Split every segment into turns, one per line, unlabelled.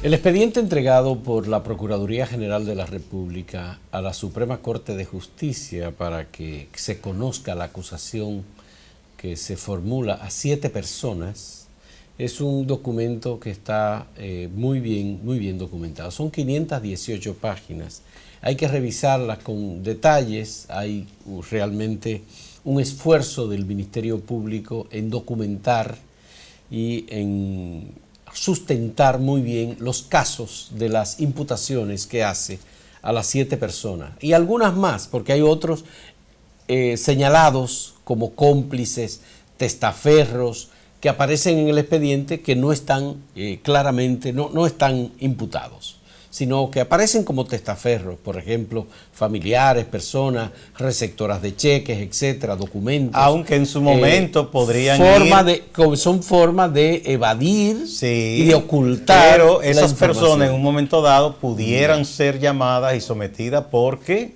El expediente entregado por la Procuraduría General de la República a la Suprema Corte de Justicia para que se conozca la acusación que se formula a 7 personas es un documento que está muy bien documentado. Son 518 páginas. Hay que revisarlas con detalles. Hay realmente un esfuerzo del Ministerio Público en documentar y en sustentar muy bien los casos de las imputaciones que hace a las 7 personas y algunas más, porque hay otros señalados como cómplices, testaferros, que aparecen en el expediente que no están claramente, no están imputados, sino que aparecen como testaferros, por ejemplo, familiares, personas, receptoras de cheques, etcétera, documentos.
Aunque en su momento podrían
son formas de evadir
sí,
y de ocultar.
Pero esas personas en un momento dado pudieran ser llamadas y sometidas porque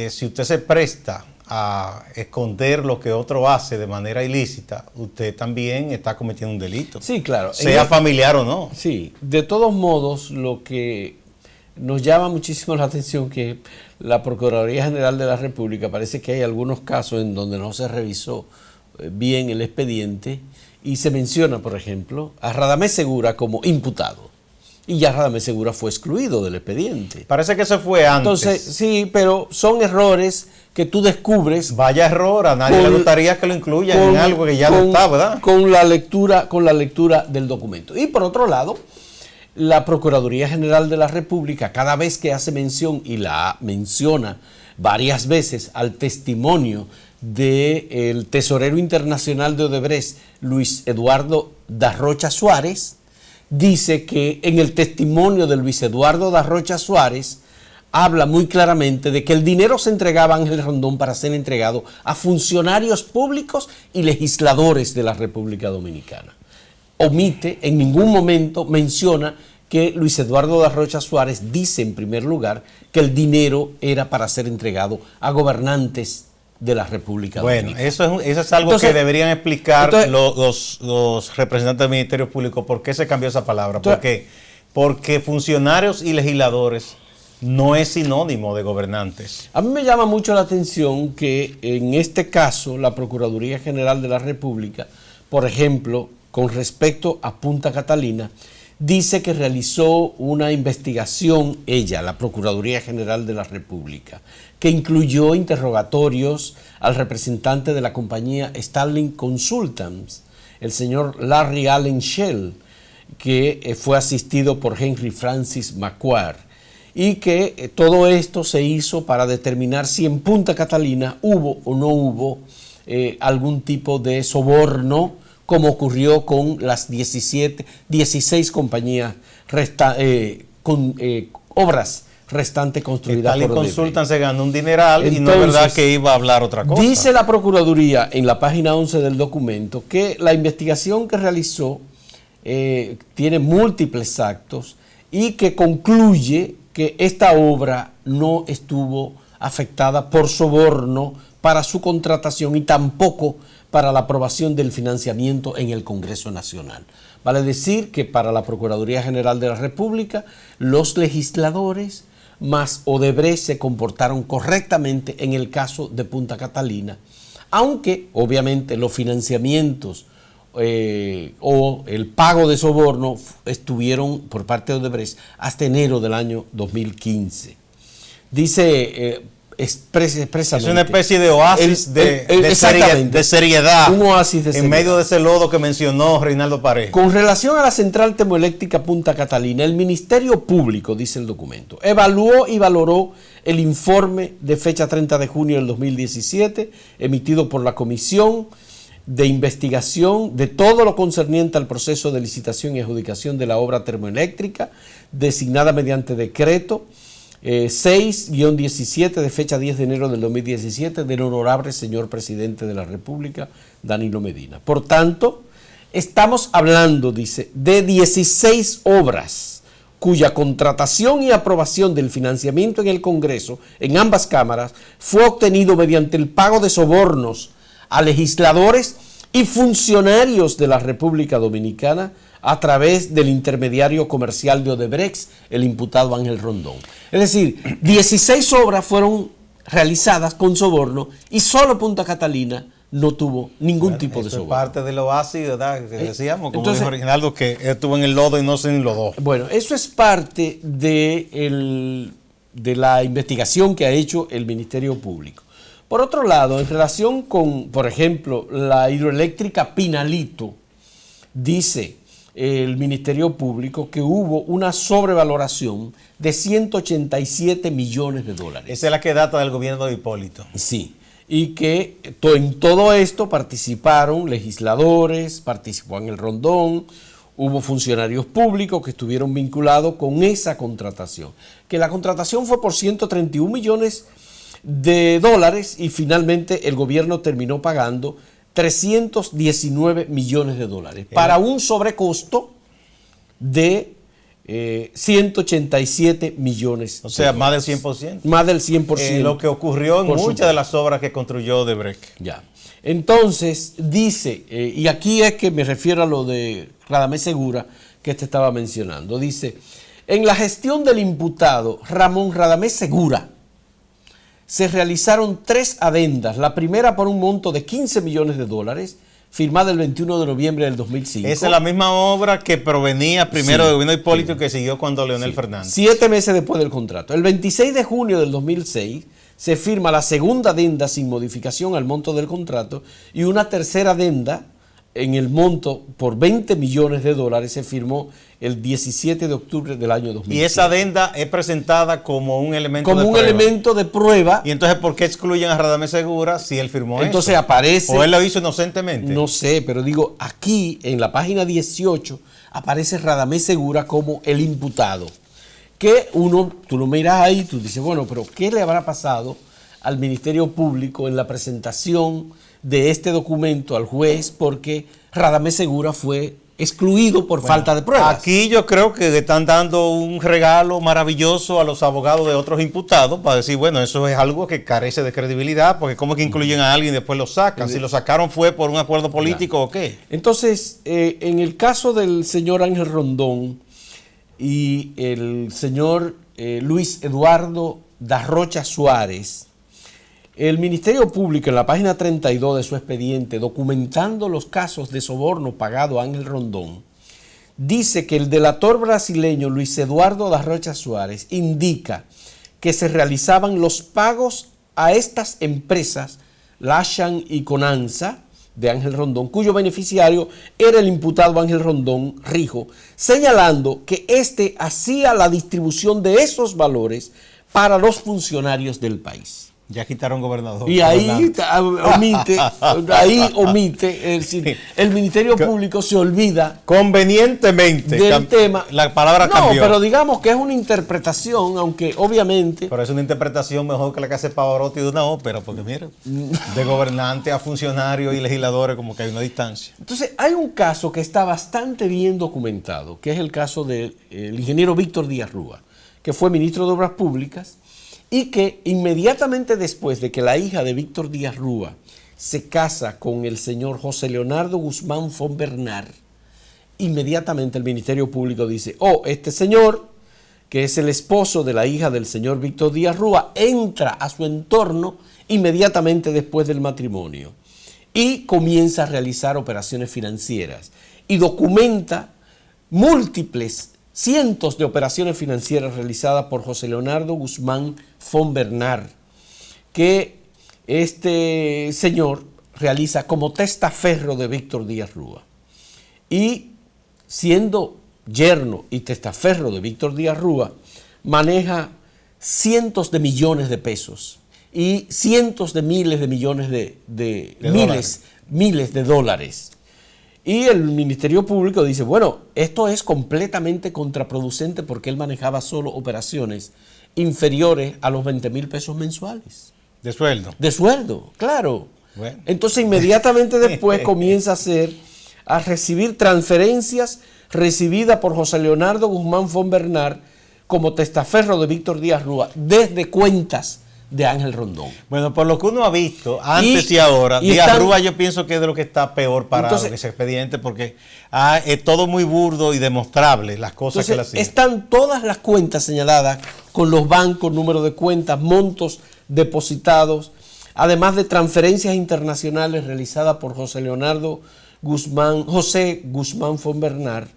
si usted se presta a esconder lo que otro hace de manera ilícita, usted también está cometiendo un delito.
Sí, claro.
Sea familiar o no.
Sí, de todos modos, lo que nos llama muchísimo la atención que la Procuraduría General de la República parece que hay algunos casos en donde no se revisó bien el expediente y se menciona, por ejemplo, a Radamés Segura como imputado. Y ya Radamés Segura fue excluido del expediente.
Parece que eso fue antes.
Entonces, sí, pero son errores que tú descubres.
Vaya error, a nadie le gustaría que lo incluyan en algo que ya no está, ¿verdad?
Con la lectura del documento. Y por otro lado, la Procuraduría General de la República, cada vez que hace mención, y la menciona varias veces, al testimonio del tesorero internacional de Odebrecht, Luis Eduardo da Rocha Suárez, dice que en el testimonio de Luis Eduardo da Rocha Suárez habla muy claramente de que el dinero se entregaba a Ángel Rondón para ser entregado a funcionarios públicos y legisladores de la República Dominicana. Omite, en ningún momento menciona que Luis Eduardo da Rocha Suárez dice en primer lugar que el dinero era para ser entregado a gobernantes de la República Dominicana.
Bueno, eso es algo que deberían explicar los representantes del Ministerio Público. ¿Por qué se cambió esa palabra? Porque funcionarios y legisladores no es sinónimo de gobernantes.
A mí me llama mucho la atención que en este caso la Procuraduría General de la República, por ejemplo, con respecto a Punta Catalina, dice que realizó una investigación, la Procuraduría General de la República, que incluyó interrogatorios al representante de la compañía Starling Consultants, el señor Larry Allen Shell, que fue asistido por Henry Francis Macquarie, y que todo esto se hizo para determinar si en Punta Catalina hubo o no hubo algún tipo de soborno, como ocurrió con las 16 compañías con obras restantes construidas por Odebrecht.
Consultan, se ganó un dineral. Entonces, y no es verdad que iba a hablar otra cosa.
Dice la Procuraduría en la página 11 del documento que la investigación que realizó tiene múltiples actos y que concluye que esta obra no estuvo afectada por soborno para su contratación y tampoco para la aprobación del financiamiento en el Congreso Nacional. Vale decir que para la Procuraduría General de la República, los legisladores más Odebrecht se comportaron correctamente en el caso de Punta Catalina, aunque obviamente los financiamientos o el pago de soborno estuvieron por parte de Odebrecht hasta enero del año 2015. Dice expresamente.
Es una especie de oasis de seriedad.
Un oasis de seriedad.
En medio de ese lodo que mencionó Reinaldo Pareja.
Con relación a la central termoeléctrica Punta Catalina, el Ministerio Público, dice el documento, evaluó y valoró el informe de fecha 30 de junio del 2017, emitido por la Comisión de Investigación de todo lo concerniente al proceso de licitación y adjudicación de la obra termoeléctrica, designada mediante decreto 6-17 de fecha 10 de enero del 2017 del honorable señor presidente de la República, Danilo Medina. Por tanto, estamos hablando, dice, de 16 obras cuya contratación y aprobación del financiamiento en el Congreso, en ambas cámaras, fue obtenido mediante el pago de sobornos a legisladores y funcionarios de la República Dominicana a través del intermediario comercial de Odebrecht, el imputado Ángel Rondón. Es decir, 16 obras fueron realizadas con soborno y solo Punta Catalina no tuvo ningún tipo de soborno.
Es parte del oasis, ¿verdad? Que decíamos, como entonces, dijo Reginaldo, que estuvo en el lodo y no se enlodó.
Bueno, eso es parte de la investigación que ha hecho el Ministerio Público. Por otro lado, en relación con, por ejemplo, la hidroeléctrica Pinalito, dice el Ministerio Público que hubo una sobrevaloración de 187 millones de dólares.
Esa es la que data del gobierno de Hipólito.
Sí. Y que en todo esto participaron legisladores, participó Ángel Rondón, hubo funcionarios públicos que estuvieron vinculados con esa contratación. Que la contratación fue por 131 millones de dólares y finalmente el gobierno terminó pagando 319 millones de dólares para un sobrecosto de 187 millones.
O sea, más del 100%.
Más del 100%.
Lo que ocurrió en muchas de las obras que construyó Odebrecht.
Ya. Entonces, dice, y aquí es que me refiero a lo de Radamés Segura que te estaba mencionando. Dice, en la gestión del imputado Ramón Radamés Segura, se realizaron 3 adendas. La primera por un monto de 15 millones de dólares, firmada el 21 de noviembre del 2005.
Esa es la misma obra que provenía primero del gobierno de Hipólito y que siguió cuando Leonel Fernández. 7
meses después del contrato. El 26 de junio del 2006 se firma la segunda adenda sin modificación al monto del contrato y una tercera adenda en el monto por 20 millones de dólares se firmó el 17 de octubre del año 2007.
Y esa adenda es presentada como un elemento de prueba.
Como un elemento de prueba.
Y entonces, ¿por qué excluyen a Radamés Segura si él firmó eso?
Entonces aparece...
¿O él lo hizo inocentemente?
No sé, pero digo, aquí en la página 18 aparece Radamés Segura como el imputado. Que tú lo miras ahí, tú dices, bueno, pero ¿qué le habrá pasado al Ministerio Público en la presentación de este documento al juez? Porque Radamés Segura fue excluido por falta de pruebas.
Aquí yo creo que le están dando un regalo maravilloso a los abogados de otros imputados para decir, bueno, eso es algo que carece de credibilidad, porque ¿cómo es que incluyen a alguien y después lo sacan? Si lo sacaron fue por un acuerdo político o qué.
Entonces, en el caso del señor Ángel Rondón y el señor Luis Eduardo Darrocha Suárez, el Ministerio Público en la página 32 de su expediente, documentando los casos de soborno pagado a Ángel Rondón, dice que el delator brasileño Luis Eduardo Darrocha Suárez indica que se realizaban los pagos a estas empresas, Lashan y Conanza, de Ángel Rondón, cuyo beneficiario era el imputado Ángel Rondón Rijo, señalando que éste hacía la distribución de esos valores para los funcionarios del país.
Ya quitaron gobernador.
Y ahí omite, es decir, el Ministerio Público se olvida
convenientemente
del tema.
La palabra cambió.
No, pero digamos que es una interpretación, aunque obviamente...
Pero es una interpretación mejor que la que hace Pavarotti de una ópera, porque mira, de gobernante a funcionarios y legisladores como que hay una distancia.
Entonces, hay un caso que está bastante bien documentado, que es el caso del ingeniero Víctor Díaz Rúa, que fue ministro de Obras Públicas, y que inmediatamente después de que la hija de Víctor Díaz Rúa se casa con el señor José Leonardo Guzmán Fon Bernard, inmediatamente el Ministerio Público dice, este señor, que es el esposo de la hija del señor Víctor Díaz Rúa, entra a su entorno inmediatamente después del matrimonio y comienza a realizar operaciones financieras y documenta cientos de operaciones financieras realizadas por José Leonardo Guzmán Fon Bernard, que este señor realiza como testaferro de Víctor Díaz Rúa. Y siendo yerno y testaferro de Víctor Díaz Rúa, maneja cientos de millones de pesos y cientos de miles de millones miles de dólares. Y el Ministerio Público dice, bueno, esto es completamente contraproducente porque él manejaba solo operaciones inferiores a los 20,000 pesos mensuales.
¿De sueldo?
De sueldo, claro.
Bueno.
Entonces inmediatamente después comienza a recibir transferencias recibidas por José Leonardo Guzmán Fon Bernard como testaferro de Víctor Díaz Rúa desde cuentas de Ángel Rondón.
Bueno, por lo que uno ha visto antes y ahora, Díaz Rúa yo pienso que es de lo que está peor parado en ese expediente, porque es todo muy burdo y demostrable las cosas que le hacían.
Están todas las cuentas señaladas con los bancos, número de cuentas, montos depositados, además de transferencias internacionales realizadas por José Guzmán Fonbernard,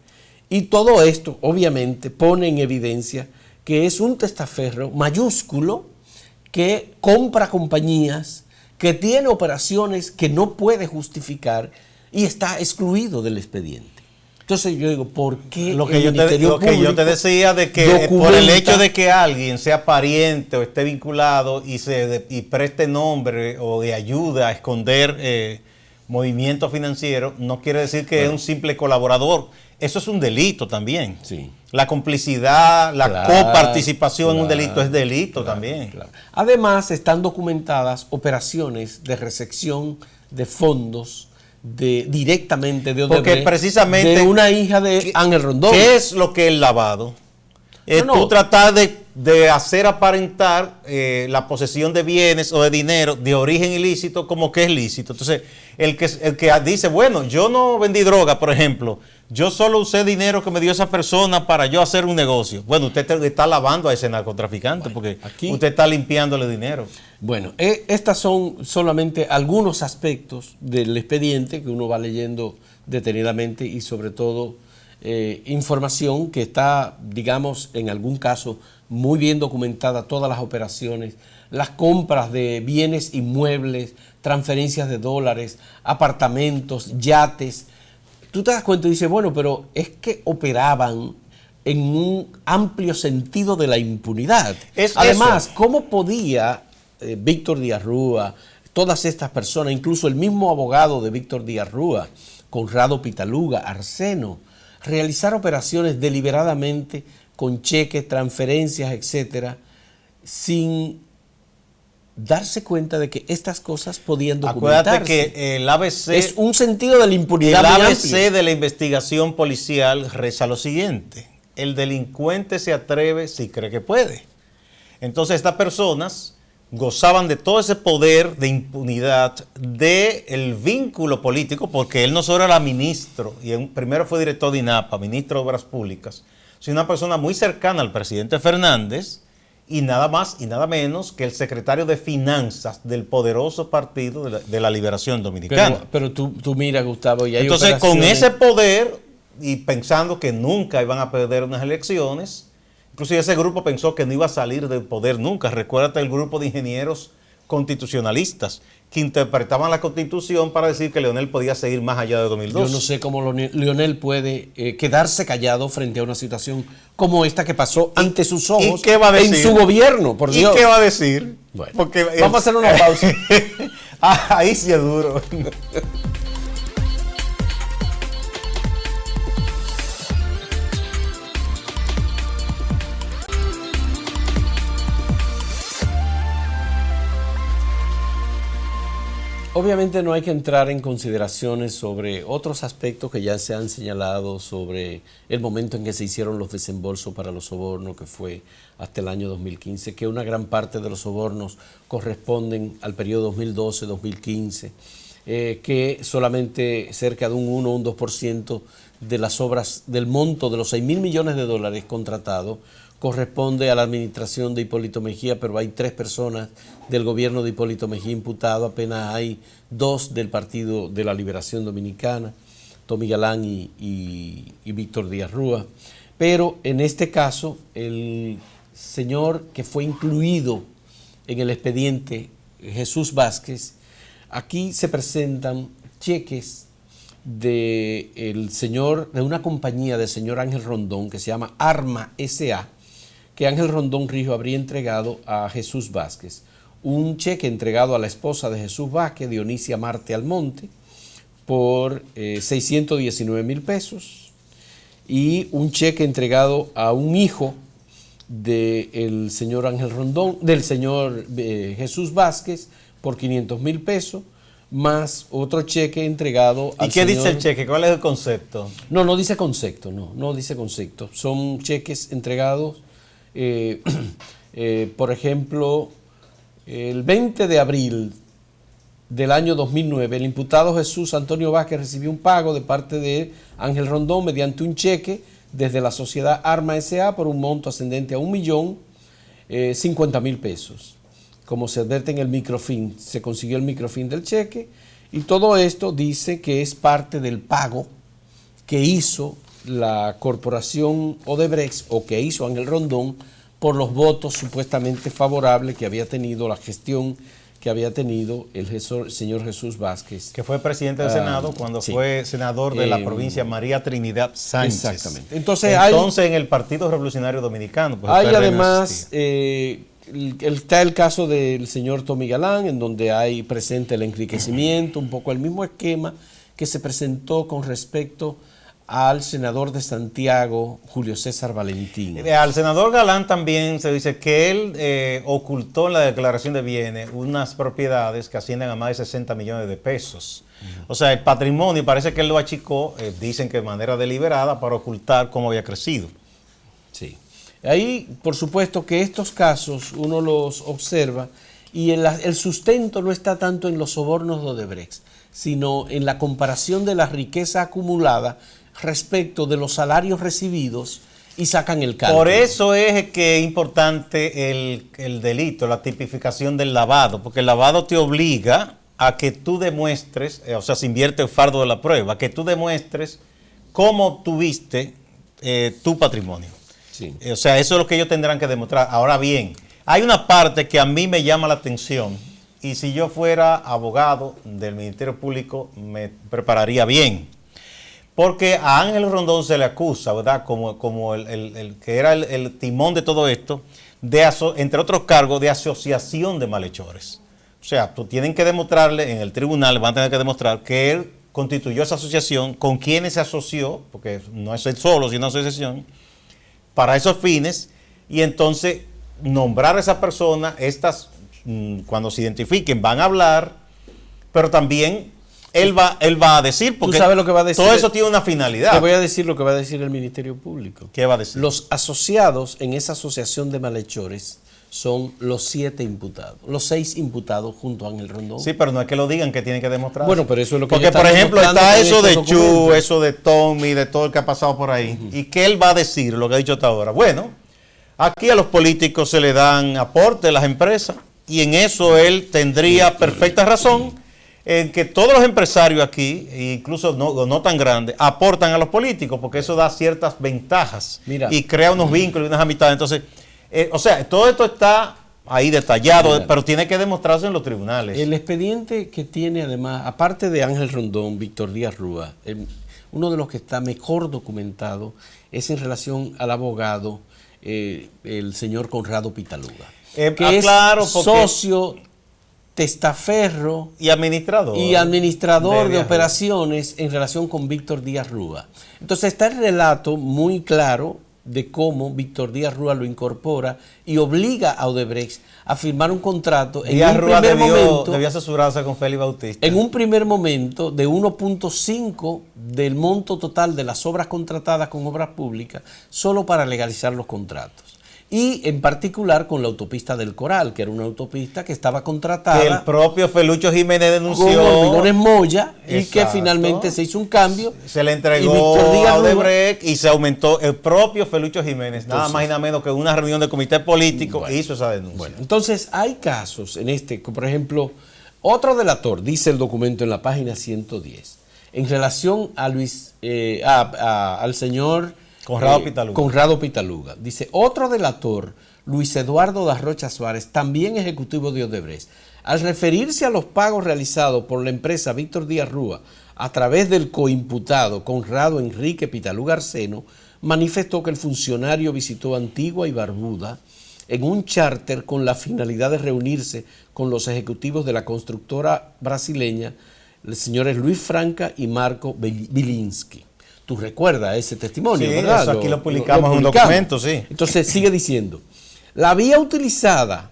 y todo esto obviamente pone en evidencia que es un testaferro mayúsculo que compra compañías, que tiene operaciones que no puede justificar y está excluido del expediente. Entonces yo digo, ¿por qué
lo que yo te decía de que por el hecho de que alguien sea pariente o esté vinculado y preste nombre o de ayuda a esconder movimientos financieros, no quiere decir que es un simple colaborador? Eso es un delito también.
Sí.
La complicidad, la coparticipación en un delito es delito también.
Claro. Además, están documentadas operaciones de recepción de fondos directamente de Odebrecht,
porque precisamente
de una hija de Ángel Rondón.
¿Qué es lo que es el lavado? Tú tratar de hacer aparentar la posesión de bienes o de dinero de origen ilícito como que es lícito. Entonces, el que dice, bueno, yo no vendí droga, por ejemplo, yo solo usé dinero que me dio esa persona para yo hacer un negocio. Bueno, usted está lavando a ese narcotraficante, porque aquí usted está limpiándole dinero.
Bueno, estas son solamente algunos aspectos del expediente que uno va leyendo detenidamente y sobre todo información que está, digamos, en algún caso muy bien documentada, todas las operaciones, las compras de bienes inmuebles, transferencias de dólares, apartamentos, yates. Tú te das cuenta y dices, bueno, pero es que operaban en un amplio sentido de la impunidad. Además, ¿cómo podía Víctor Díaz Rúa, todas estas personas, incluso el mismo abogado de Víctor Díaz Rúa, Conrado Pitaluga, Arseno, realizar operaciones deliberadamente con cheques, transferencias, etcétera, sin darse cuenta de que estas cosas podían documentarse?
Acuérdate que el ABC
es un sentido de la impunidad.
El ABC de la investigación policial reza lo siguiente: el delincuente se atreve si cree que puede. Entonces estas personas gozaban de todo ese poder de impunidad, del vínculo político, porque él no solo era ministro, y primero fue director de INAPA, ministro de Obras Públicas, sino una persona muy cercana al presidente Fernández, y nada más y nada menos que el secretario de Finanzas del poderoso Partido de la Liberación Dominicana.
Pero tú mira, Gustavo, y hay
entonces con ese poder, y pensando que nunca iban a perder unas elecciones, inclusive ese grupo pensó que no iba a salir del poder nunca. Recuérdate el grupo de ingenieros constitucionalistas que interpretaban la Constitución para decir que Leonel podía seguir más allá de 2012.
Yo no sé cómo Leonel puede quedarse callado frente a una situación como esta que pasó ante sus ojos.
¿Y qué va a decir?
En su gobierno, por Dios.
¿Y qué va a decir?
Bueno, porque vamos a hacer una pausa.
Ahí sí es duro.
Obviamente no hay que entrar en consideraciones sobre otros aspectos que ya se han señalado sobre el momento en que se hicieron los desembolsos para los sobornos, que fue hasta el año 2015, que una gran parte de los sobornos corresponden al periodo 2012-2015, que solamente cerca de un 1 o un 2% de las obras del monto de los 6.000 millones de dólares contratados corresponde a la administración de Hipólito Mejía, pero hay 3 personas del gobierno de Hipólito Mejía imputados, apenas hay 2 del Partido de la Liberación Dominicana, Tommy Galán y Víctor Díaz Rúa. Pero en este caso, el señor que fue incluido en el expediente, Jesús Vázquez, aquí se presentan cheques de una compañía del señor Ángel Rondón que se llama Arma S.A., que Ángel Rondón Rijo habría entregado a Jesús Vázquez. Un cheque entregado a la esposa de Jesús Vázquez, Dionisia Marte Almonte, por 619,000 pesos, y un cheque entregado a un hijo del señor Ángel Rondón, del señor Jesús Vázquez, por 500,000 pesos, más otro cheque entregado al
¿Y qué
señor...
dice el cheque? ¿Cuál es el concepto?
No dice concepto, no dice concepto. Son cheques entregados, por ejemplo, El 20 de abril del año 2009, el imputado Jesús Antonio Vázquez recibió un pago de parte de Ángel Rondón mediante un cheque desde la sociedad Arma S.A. por un monto ascendente a 1.050.000 pesos. Como se advierte en el microfin, se consiguió el microfin del cheque y todo esto dice que es parte del pago que hizo la corporación Odebrecht o que hizo Ángel Rondón por los votos supuestamente favorables que había tenido la gestión que había tenido el señor Jesús Vázquez.
Que fue presidente del Senado cuando fue senador de la provincia María Trinidad Sánchez.
Exactamente. Entonces
en el Partido Revolucionario Dominicano. Pues
hay además, está el caso del señor Tommy Galán, en donde hay presente el enriquecimiento, un poco el mismo esquema que se presentó con respecto al senador de Santiago, Julio César Valentín.
Al senador Galán también se dice que él ocultó en la declaración de bienes unas propiedades que ascienden a más de 60 millones de pesos. O sea, el patrimonio parece que él lo achicó, dicen que de manera deliberada, para ocultar cómo había crecido.
Sí. Ahí, por supuesto que estos casos uno los observa y el sustento no está tanto en los sobornos de Odebrecht, sino en la comparación de la riqueza acumulada respecto de los salarios recibidos y sacan el cálculo.
Por eso es que es importante el delito, la tipificación del lavado, porque el lavado te obliga a que tú demuestres, o sea, se invierte el fardo de la prueba, que tú demuestres cómo tuviste tu patrimonio.
Sí.
O sea, eso es lo que ellos tendrán que demostrar. Ahora bien, hay una parte que a mí me llama la atención y si yo fuera abogado del Ministerio Público me prepararía bien. Porque a Ángel Rondón se le acusa, ¿verdad? Como el que era el timón de todo esto, entre otros cargos, de asociación de malhechores. O sea, tú tienen que demostrarle, en el tribunal van a tener que demostrar que él constituyó esa asociación, con quienes se asoció, porque no es él solo, sino una asociación, para esos fines, y entonces nombrar a esa persona, cuando se identifiquen van a hablar, pero también él va a decir, porque
¿tú sabes lo que va a decir?
Todo eso tiene una finalidad.
Te voy a decir lo que va a decir el Ministerio Público.
¿Qué va a decir?
Los asociados en esa asociación de malhechores son los 7 imputados, los 6 imputados junto a Ángel Rondón.
Sí, pero no es que lo digan, que tienen que demostrar.
Bueno, pero eso es lo que
porque, por ejemplo, está eso de Chu, eso de Tommy, de todo el que ha pasado por ahí. ¿Y qué él va a decir, lo que ha dicho hasta ahora? Bueno, aquí a los políticos se le dan aportes, las empresas, y en eso él tendría perfecta razón en que todos los empresarios aquí, incluso no tan grandes, aportan a los políticos, porque eso da ciertas ventajas.
Mira,
y crea unos vínculos y unas amistades. Entonces, o sea, todo esto está ahí detallado, mira, pero tiene que demostrarse en los tribunales.
El expediente que tiene además, aparte de Ángel Rondón, Víctor Díaz Rúa, uno de los que está mejor documentado es en relación al abogado, el señor Conrado Pitaluga, que es
claro,
socio, testaferro
y administrador
de operaciones en relación con Víctor Díaz Rúa. Entonces está el relato muy claro de cómo Víctor Díaz Rúa lo incorpora y obliga a Odebrecht a firmar un contrato
Díaz Rúa debió asesorarse con Félix Bautista.
En un primer momento de 1.5 del monto total de las obras contratadas con obras públicas, solo para legalizar los contratos. Y en particular con la autopista del Coral, que era una autopista que estaba contratada.
Que el propio Felucho Jiménez denunció.
Con Hormigones Moya.
Exacto.
Y que finalmente se hizo un cambio.
Se le entregó a Odebrecht y se aumentó. El propio Felucho Jiménez, entonces, nada más y nada menos que una reunión del comité político, hizo esa denuncia.
Bueno, entonces hay casos en por ejemplo, otro delator, dice el documento en la página 110, en relación a al señor Conrado Pitaluga. Dice, otro delator, Luis Eduardo da Rocha Suárez, también ejecutivo de Odebrecht, al referirse a los pagos realizados por la empresa Víctor Díaz Rúa a través del coimputado Conrado Enrique Pitaluga Arseno, manifestó que el funcionario visitó Antigua y Barbuda en un charter con la finalidad de reunirse con los ejecutivos de la constructora brasileña, los señores Luis Franca y Marco Bilinsky. Tú recuerdas ese testimonio,
sí,
¿verdad?
Eso aquí lo publicamos en un documento, sí.
Entonces sigue diciendo, la vía utilizada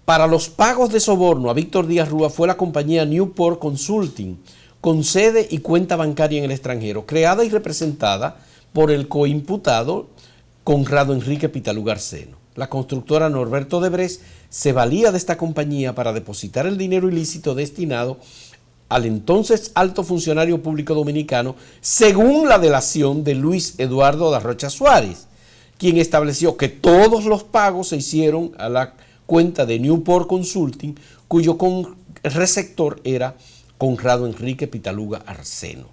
para los pagos de soborno a Víctor Díaz Rúa fue la compañía Newport Consulting, con sede y cuenta bancaria en el extranjero, creada y representada por el coimputado Conrado Enrique Pitaluga Arseno. la constructora Norberto Debrecht, se valía de esta compañía para depositar el dinero ilícito destinado al entonces alto funcionario público dominicano, según la delación de Luis Eduardo da Rocha Suárez, quien estableció que todos los pagos se hicieron a la cuenta de Newport Consulting, cuyo receptor era Conrado Enrique Pitaluga Arseno.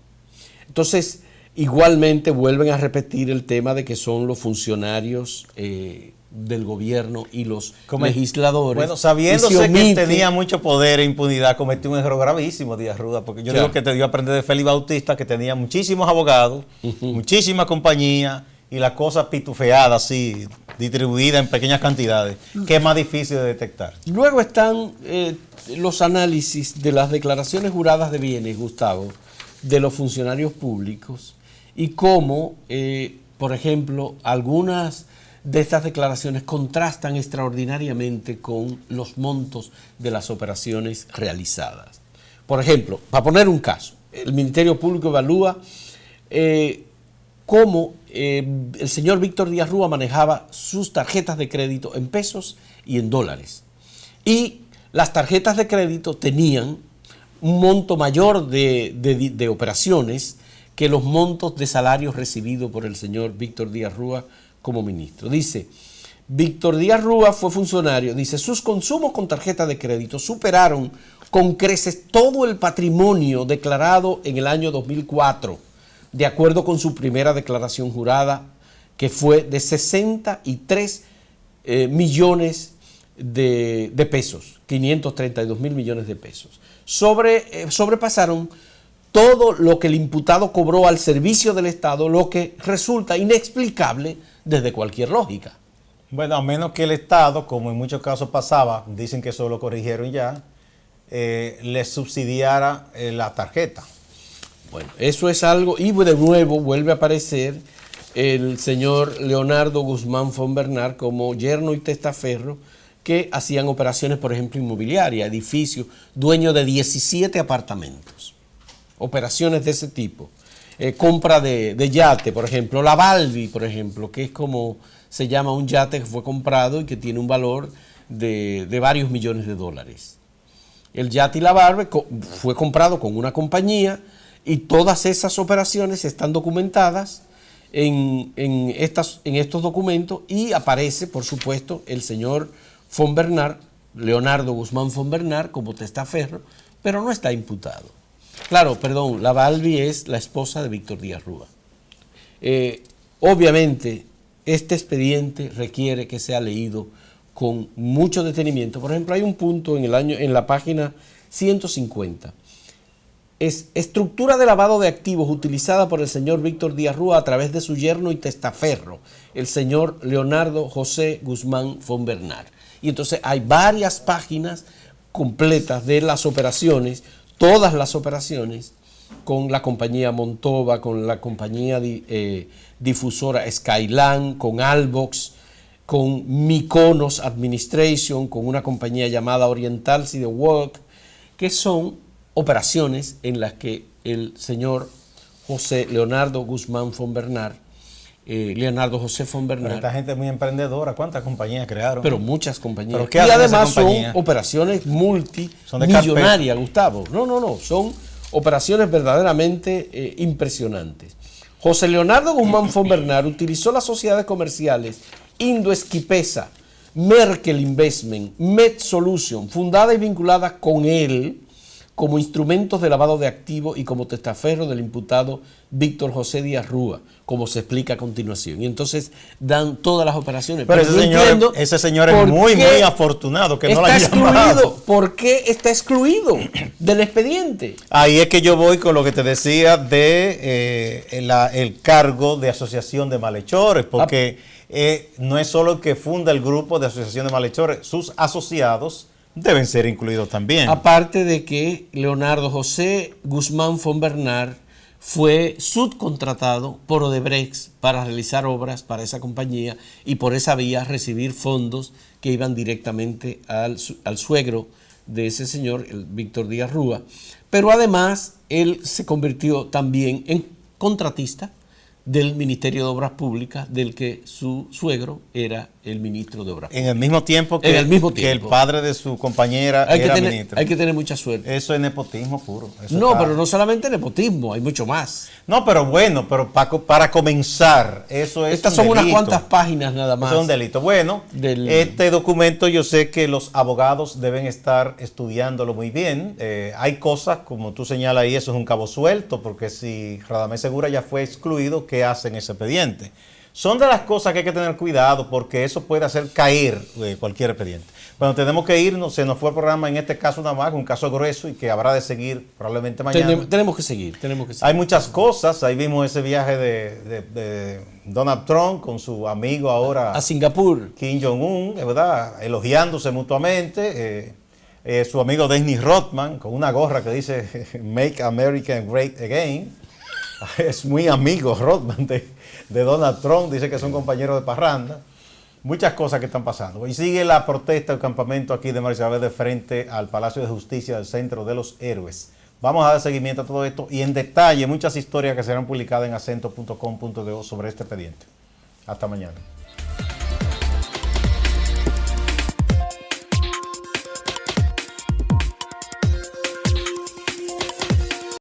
Entonces, igualmente vuelven a repetir el tema de que son los funcionarios del gobierno y los legisladores.
Bueno, sabiéndose que tenía mucho poder e impunidad, cometió un error gravísimo Díaz Rúa, porque yo digo que te dio a aprender de Félix Bautista, que tenía muchísimos abogados, muchísimas compañías, y la cosa pitufeada así, distribuida en pequeñas cantidades, que es más difícil de detectar.
Luego están los análisis de las declaraciones juradas de bienes, Gustavo, de los funcionarios públicos, y cómo, por ejemplo, algunas de estas declaraciones contrastan extraordinariamente con los montos de las operaciones realizadas. Por ejemplo, para poner un caso, el Ministerio Público evalúa cómo el señor Víctor Díaz Rúa manejaba sus tarjetas de crédito en pesos y en dólares. Y las tarjetas de crédito tenían un monto mayor de operaciones que los montos de salarios recibidos por el señor Víctor Díaz Rúa como ministro. Dice, Víctor Díaz Rúa fue funcionario, dice, sus consumos con tarjeta de crédito superaron con creces todo el patrimonio declarado en el año 2004, de acuerdo con su primera declaración jurada, que fue de 63 millones de pesos, 532 mil millones de pesos. Sobrepasaron todo lo que el imputado cobró al servicio del Estado, lo que resulta inexplicable desde cualquier lógica.
Bueno, a menos que el Estado, como en muchos casos pasaba, dicen que eso lo corrigieron ya, le subsidiara la tarjeta.
Bueno, eso es algo, y de nuevo vuelve a aparecer el señor Leonardo Guzmán Fonbernard como yerno y testaferro que hacían operaciones, por ejemplo, inmobiliarias, edificios, dueño de 17 apartamentos. Operaciones de ese tipo. Compra de yate, por ejemplo, la Balbi, por ejemplo, que es como se llama un yate que fue comprado y que tiene un valor de varios millones de dólares. El yate y la Balbi fue comprado con una compañía y todas esas operaciones están documentadas en estos documentos y aparece, por supuesto, el señor Fonbernard, Leonardo Guzmán Fonbernard, como testaferro, pero no está imputado. Claro, perdón, la Balbi es la esposa de Víctor Díaz Rúa. Obviamente, este expediente requiere que sea leído con mucho detenimiento. Por ejemplo, hay un punto en la página 150. Es estructura de lavado de activos utilizada por el señor Víctor Díaz Rúa a través de su yerno y testaferro, el señor Leonardo José Guzmán Fonbernard. Y entonces hay varias páginas completas de las operaciones, todas las operaciones, con la compañía Montova, con la compañía difusora Skyline, con Albox, con Mykonos Administration, con una compañía llamada Oriental Sea Work, que son operaciones en las que el señor José Leonardo Guzmán Fonbernard, Leonardo José Fonbernard.
Pero esta gente es muy emprendedora. ¿Cuántas compañías crearon?
Pero muchas compañías.
¿Pero qué
y además son
compañía?
Operaciones multimillonarias, Gustavo. No, son operaciones verdaderamente impresionantes. José Leonardo Guzmán Fonbernard utilizó las sociedades comerciales Indoesquipesa, Merkel Investment, Med Solution, fundada y vinculada con él, como instrumentos de lavado de activos y como testaferro del imputado Víctor José Díaz Rúa, como se explica a continuación. Y entonces dan todas las operaciones.
Pero ese señor es muy afortunado que no lo haya llamado.
¿Por qué está excluido del expediente?
Ahí es que yo voy con lo que te decía de el cargo de asociación de malhechores, porque no es solo el que funda el grupo de asociación de malhechores, sus asociados deben ser incluidos también.
Aparte de que Leonardo José Guzmán Fonbernard fue subcontratado por Odebrecht para realizar obras para esa compañía y por esa vía recibir fondos que iban directamente al suegro de ese señor, el Víctor Díaz Rúa. Pero además él se convirtió también en contratista del Ministerio de Obras Públicas, del que su suegro era el ministro de Obras
En el mismo tiempo que,
En el mismo
que el
tiempo.
padre de su compañera era ministro.
Hay que tener mucha suerte.
Eso es nepotismo puro. Eso
No,
está-
pero no solamente nepotismo, hay mucho más.
No, pero bueno, pero para comenzar, eso es
Estas
un
son unas
delito.
cuantas páginas nada más.
Eso es un delito. Bueno, este documento yo sé que los abogados deben estar estudiándolo muy bien. Hay cosas, como tú señalas ahí, eso es un cabo suelto, porque si Radamés Segura ya fue excluido, ¿qué hacen ese expediente? Son de las cosas que hay que tener cuidado, porque eso puede hacer caer cualquier expediente. Bueno, tenemos que irnos, se nos fue el programa en este caso nada más, un caso grueso y que habrá de seguir probablemente mañana.
Tenemos que seguir.
Hay muchas cosas, ahí vimos ese viaje de Donald Trump con su amigo ahora
A Singapur.
Kim Jong-un, ¿verdad? Elogiándose mutuamente. Su amigo Dennis Rodman con una gorra que dice Make America Great Again. Es muy amigo Rodman de Donald Trump, dice que son compañeros de parranda. Muchas cosas que están pasando. Y sigue la protesta del campamento aquí de Marisabel de frente al Palacio de Justicia del Centro de los Héroes. Vamos a dar seguimiento a todo esto y en detalle muchas historias que serán publicadas en acento.com.do sobre este expediente. Hasta mañana.